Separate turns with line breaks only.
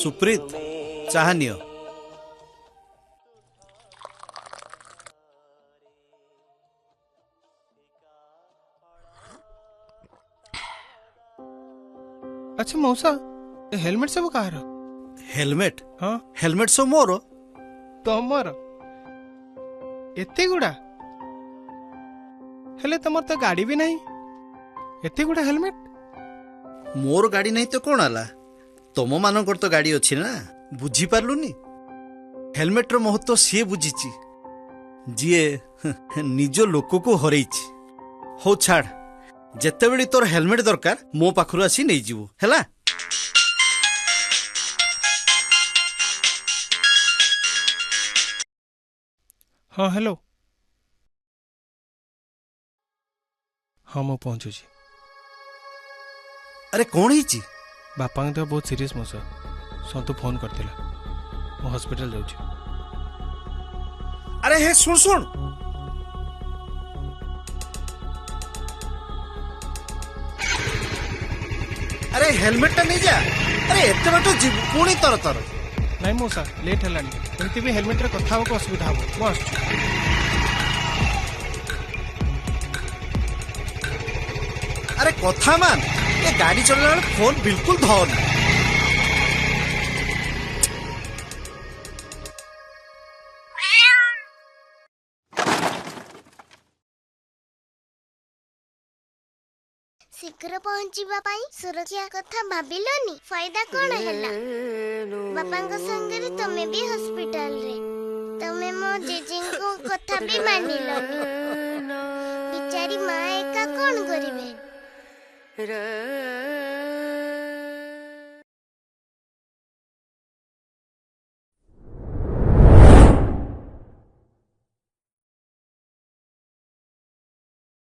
सुप्रीत चाहा नियो।
अच्छा मौसा हेलमेट सब कहार?
हेलमेट?
हाँ
हेलमेट सब मोर।
तमर एते गुड़ा हेले तमर तो गाड़ी भी नहीं एते गुड़ा हेलमेट?
मोर गाड़ी नहीं तो कौन आला? तुम मानकर तो गाड़ी अच्छी ना, बुझी पार्लुनी। हेलमेट रो महत्व सी बुझीची जीए निज लोक को हरैछि। हो छाड़, जेतेबेले तोर हेलमेट दरकार मो पाखरु आसी नहीं जीवु हैला।
हाँ हेलो। हाँ मु पहुँचुची।
अरे कौन हिची?
बापा तो बहुत सीरियस मौसा। सन्तु फोन करथिला मु हॉस्पिटल जाउची।
अरे हे सुन सुन, अरे हेलमेट टा नहीं जा। अरे एते बाटो जीव पुणी तर तर।
नहीं मौसा लेट हेलानी एमती भी हेलमेट रे कथा हो असुविधा हो मु आसुची।
अरे कथा मान, ये गाड़ी चलने वाले फोन बिल्कुल धौन।
शीघ्र पहुंचीबा पाई सुरक्षा कथा भाबिलोनी फायदा कौन हैला? बापांग संगे तमे भी हॉस्पिटल रे तमे मो जेजें को कथा भी मानिलोनी। बिचारी माँ एका कौन करिवे?